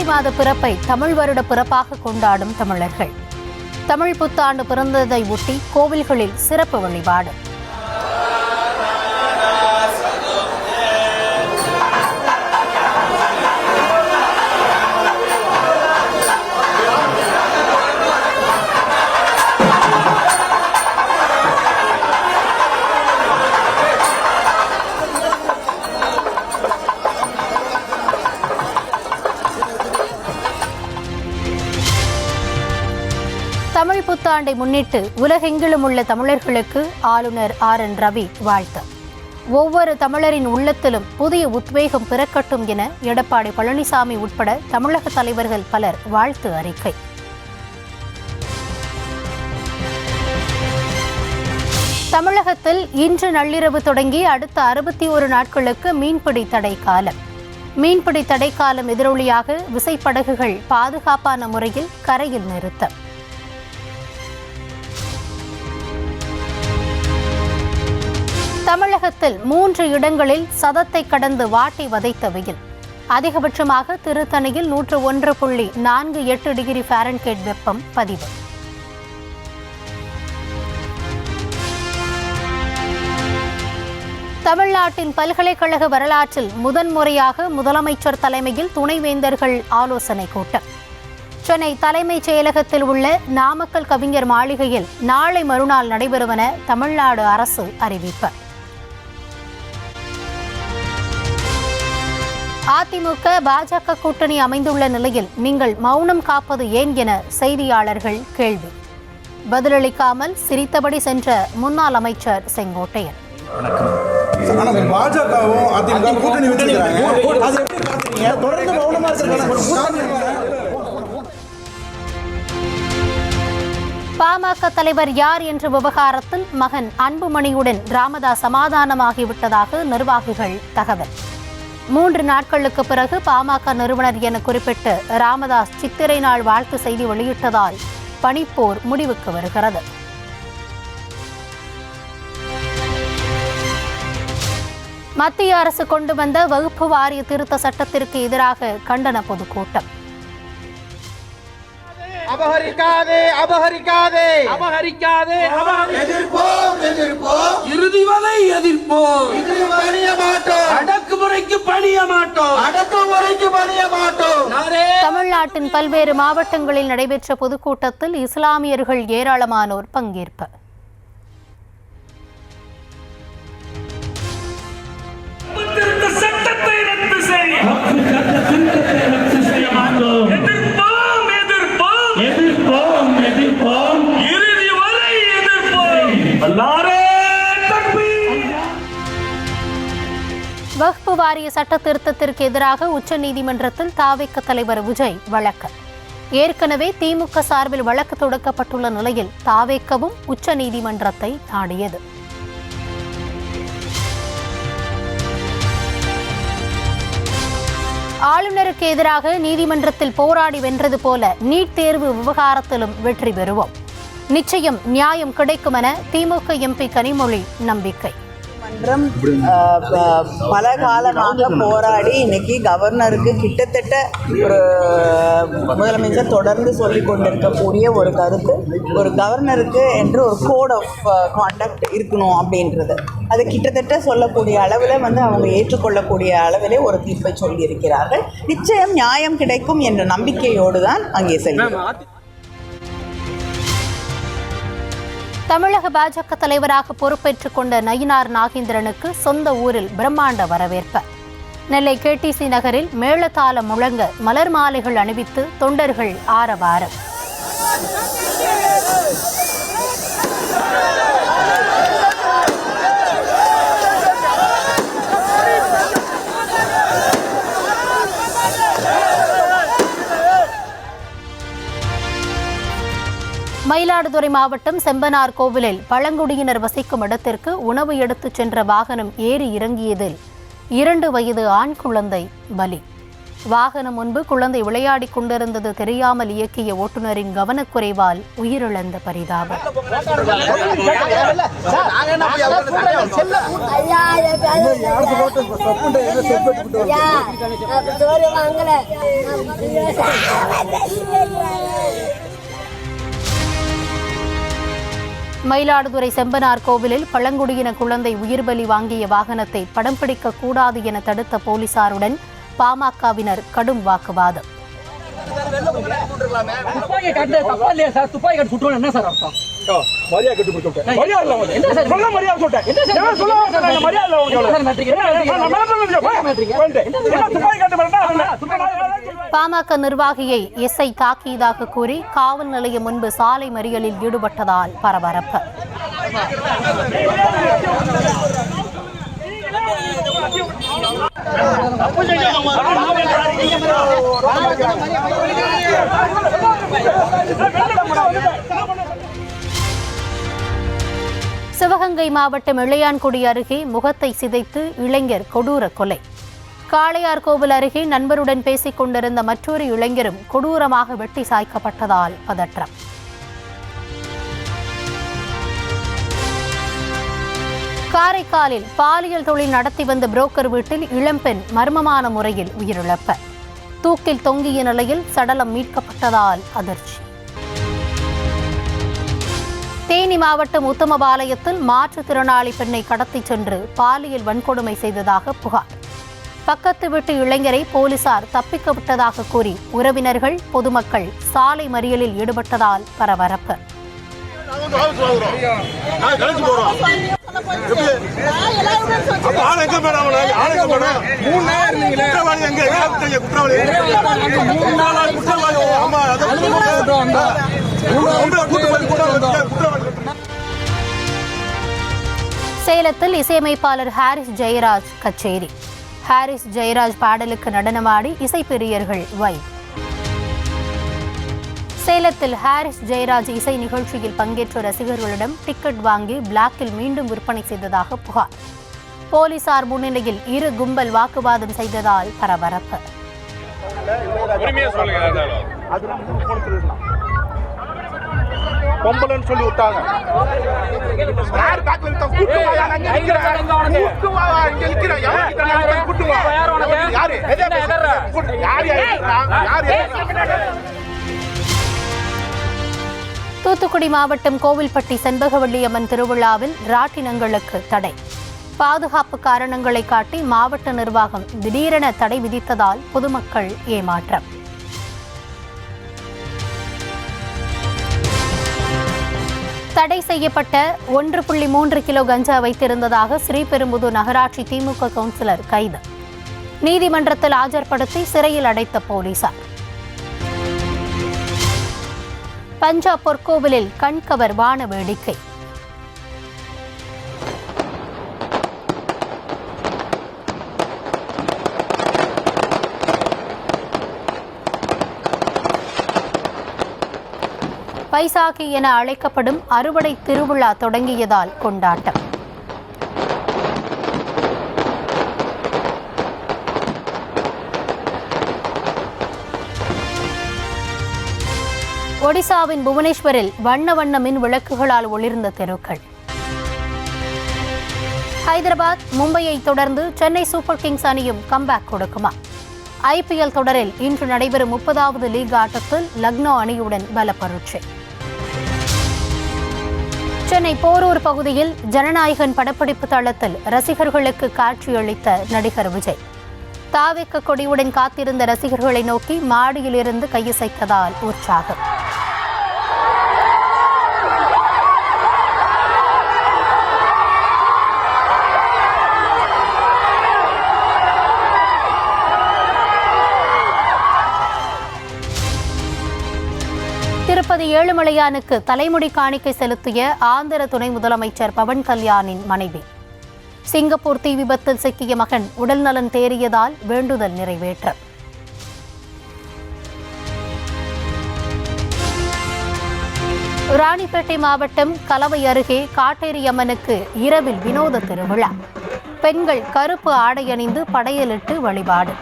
மாத பிறப்பை தமிழ் வருட பிறப்பாக கொண்டாடும் தமிழர்கள். தமிழ் புத்தாண்டு பிறந்ததை ஒட்டி கோவில்களில் சிறப்பு வழிபாடு. தமிழ் புத்தாண்டை முன்னிட்டு உலகெங்கிலும் உள்ள தமிழர்களுக்கு ஆளுநர் RN ரவி வாழ்த்து. ஒவ்வொரு தமிழரின் உள்ளத்திலும் புதிய உத்வேகம் பிறக்கட்டும் என எடப்பாடி பழனிசாமி உட்பட தமிழக தலைவர்கள் பலர் வாழ்த்து அறிக்கை. தமிழகத்தில் இன்று நள்ளிரவு தொடங்கி அடுத்த 61 நாட்களுக்கு மீன்பிடி தடை காலம். மீன்பிடி தடை காலம் எதிரொலியாக விசைப்படகுகள் பாதுகாப்பான முறையில் கரையில் நிறுத்தம். தமிழகத்தில் 3 இடங்களில் சதத்தை கடந்து வாட்டி வதைத்த வெயில். அதிகபட்சமாக திருத்தணியில் 101.48 டிகிரி ஃபாரன்ஹீட் வெப்பம் பதிவு. தமிழ்நாட்டின் பல்கலைக்கழக வரலாற்றில் முதன்முறையாக முதலமைச்சர் தலைமையில் துணைவேந்தர்கள் ஆலோசனை கூட்டம். சென்னை தலைமைச் செயலகத்தில் உள்ள நாமக்கல் கவிஞர் மாளிகையில் நாளை மறுநாள் நடைபெறுவென தமிழ்நாடு அரசு அறிவிப்பு. அதிமுக பாஜக கூட்டணி அமைந்துள்ள நிலையில் நீங்கள் மௌனம் காப்பது ஏன் என செய்தியாளர்கள் கேள்வி. பதிலளிக்காமல் சிரித்தபடி சென்ற முன்னாள் அமைச்சர் செங்கோட்டையன். பாமக தலைவர் யார் என்ற விவகாரத்தில் மகன் அன்புமணியுடன் ராமதாஸ் சமாதானமாகிவிட்டதாக நிர்வாகிகள் தகவல். 3 நாட்களுக்கு பிறகு பாமக நிறுவனர் என குறிப்பிட்டு ராமதாஸ் சித்திரை நாள் வாழ்த்து செய்தி வெளியிட்டதால் பனிப்போர் முடிவுக்கு வருகிறது. மத்திய அரசு கொண்டு வந்த வகுப்பு வாரிய திருத்த சட்டத்திற்கு எதிராக கண்டன பொதுக்கூட்டம். அபகரிக்காதே அபகரிக்காதே அபகரிக்காதே எதிர்ப்போம் எதிர்ப்போம் இறுதி வரை எதிர்ப்போம் இறுதி பணிய மாட்டோம் அடக்குமுறைக்கு பணிய மாட்டோம் அடக்குமுறைக்கு பணிய மாட்டோம். தமிழ்நாட்டின் பல்வேறு மாவட்டங்களில் நடைபெற்ற பொதுக்கூட்டத்தில் இஸ்லாமியர்கள் ஏராளமானோர் பங்கேற்பு. சட்டத்தை ரத்து செய்ய வக்ஃப் வாரிய சட்ட திருத்தத்திற்கு எதிராக உச்சநீதிமன்றத்தில் தாவேக தலைவர் விஜய் வழக்கு. ஏற்கனவே திமுக சார்பில் வழக்கு தொடுக்கப்பட்டுள்ள நிலையில் தாவேகவும் உச்சநீதிமன்றத்தை நாடியது. ஆளுநருக்கு எதிராக நீதிமன்றத்தில் போராடி வென்றது போல நீட் தேர்வு விவகாரத்திலும் வெற்றி பெறுவோம். நிச்சயம் நியாயம் கிடைக்கும் என திமுக MP கனிமொழி நம்பிக்கை. பல காலமாக போராடி இன்னைக்கு கவர்னருக்கு கிட்டத்தட்ட ஒரு முதலமைச்சர் தொடர்ந்து சொல்லிக் கொண்டிருக்கக்கூடிய ஒரு கருத்து, ஒரு கவர்னருக்கு என்று ஒரு கோட் ஆஃப் கான்டக்ட் இருக்கணும் அப்படின்றது. அது கிட்டத்தட்ட சொல்லக்கூடிய அளவில் அவங்க ஏற்றுக்கொள்ளக்கூடிய அளவிலே ஒரு தீர்ப்பை சொல்லியிருக்கிறார்கள். நிச்சயம் நியாயம் கிடைக்கும் என்ற நம்பிக்கையோடு தான் அங்கே செல்கிறோம். தமிழக பாஜக தலைவராக பொறுப்பேற்றுக் கொண்ட நயினார் நாகேந்திரனுக்கு சொந்த ஊரில் பிரம்மாண்ட வரவேற்பு. நெல்லை KTC நகரில் மேளதாளம் முழங்க மலர் மாலைகள் அணிவித்து தொண்டர்கள் ஆரவாரம். மயிலாடுதுறை மாவட்டம் செம்பனார் கோவிலில் பழங்குடியினர் வசிக்கும் இடத்திற்கு உணவு எடுத்துச் சென்ற வாகனம் ஏறி இறங்கியதில் 2 வயது ஆண் குழந்தை பலி. வாகனம் முன்பு குழந்தை விளையாடி கொண்டிருந்தது தெரியாமல் இயக்கிய ஓட்டுநரின் கவனக்குறைவால் உயிரிழந்த பரிதாபம். மயிலாடுதுறை செம்பனார் கோவிலில் பழங்குடியின குழந்தை உயிர் பலி வாங்கிய வாகனத்தை படம் பிடிக்க கூடாது என தடுத்த போலீசாருடன் பாமகவினர் கடும் வாக்குவாதம். பாமக நிர்வாகியை எஸ்ஐ தாக்கியதாக கூறி காவல் நிலையம் முன்பு சாலை மறியலில் ஈடுபட்டதால் பரபரப்பு. சிவகங்கை மாவட்டம் இளையான்குடி அருகே முகத்தை சிதைத்து இளைஞர் கொடூர கொலை. காளையார்கோவில் அருகே நண்பருடன் பேசிக் கொண்டிருந்த மற்றொரு இளைஞரும் கொடூரமாக வெட்டி சாய்க்கப்பட்டதால் பதற்றம். காரைக்காலில் பாலியல் தொழில் நடத்தி வந்த புரோக்கர் வீட்டில் இளம்பெண் மர்மமான முறையில் உயிரிழப்பு. தூக்கில் தொங்கிய நிலையில் சடலம் மீட்கப்பட்டதால் அதிர்ச்சி. தேனி மாவட்டம் உத்தமபாளையத்தில் மாற்றுத்திறனாளி பெண்ணை கடத்திச் சென்று பாலியல் வன்கொடுமை செய்ததாக புகார். பக்கத்து வீட்டு இளைஞரை போலீசார் தப்பிக்க விட்டதாக கூறி உறவினர்கள் பொதுமக்கள் சாலை மறியலில் ஈடுபட்டதால் பரபரப்பு. சேலத்தில் இசையமைப்பாளர் ஹாரிஸ் ஜெயராஜ் கச்சேரி. ஹாரிஸ் ஜெயராஜ் பாடலுக்கு நடனமாடி இசைப்பிரியர்கள் வைப். சேலத்தில் ஹாரிஸ் ஜெயராஜ் இசை நிகழ்ச்சியில் பங்கேற்ற ரசிகர்களிடம் டிக்கெட் வாங்கி பிளாக்கில் மீண்டும் விற்பனை செய்ததாக புகார். போலீசார் முன்னிலையில் இரு கும்பல் வாக்குவாதம் செய்ததால் பரபரப்பு. சொல்லி விட்டாங்க. தூத்துக்குடி மாவட்டம் கோவில்பட்டி செண்பகவல்லி அம்மன் திருவிழாவில் ராட்டினங்களுக்கு தடை. பாதுகாப்பு காரணங்களை காட்டி மாவட்ட நிர்வாகம் திடீரென தடை விதித்ததால் பொதுமக்கள் ஏமாற்றம். தடை செய்யப்பட்ட 1.3 கிலோ கஞ்சா வைத்திருந்ததாக ஸ்ரீபெரும்புதூர் நகராட்சி திமுக கவுன்சிலர் கைது. நீதிமன்றத்தில் ஆஜர்படுத்தி சிறையில் அடைத்த போலீசார். பஞ்சாப் பொற்கோவிலில் கண்கவர் வான வேடிக்கை. பைசாகி என அழைக்கப்படும் அறுவடை திருவிழா தொடங்கியதால் கொண்டாட்டம். ஒடிசாவின் புவனேஸ்வரில் வண்ண வண்ண மின் விளக்குகளால் ஒளிர்ந்த தெருக்கள். ஹைதராபாத் மும்பையை தொடர்ந்து சென்னை சூப்பர் கிங்ஸ் அணியும் கம்பேக் கொடுக்குமா? ஐபிஎல் தொடரில் இன்று நடைபெறும் 30வது லீக் ஆட்டத்தில் லக்னோ அணியுடன் பலப்பரீட்சை. சென்னை போரூர் பகுதியில் ஜனநாயகன் படப்பிடிப்பு தளத்தில் ரசிகர்களுக்கு காட்சியளித்த நடிகர் விஜய். தாவேக்க கொடியுடன் காத்திருந்த ரசிகர்களை நோக்கி மாடியிலிருந்து கையசைத்ததால் உற்சாகம். திருப்பதி ஏழுமலையானுக்கு தலைமுடி காணிக்கை செலுத்திய ஆந்திர துணை முதலமைச்சர் பவன் கல்யாணின் மனைவி. சிங்கப்பூர் தீ விபத்தில் சிக்கிய மகன் உடல்நலன் தேறியதால் வேண்டுதல் நிறைவேற்றம். ராணிப்பேட்டை மாவட்டம் கலவை அருகே காட்டேரி அம்மனுக்கு இரவில் வினோத திருவிழா. பெண்கள் கருப்பு ஆடை அணிந்து படையலிட்டு வழிபாடு.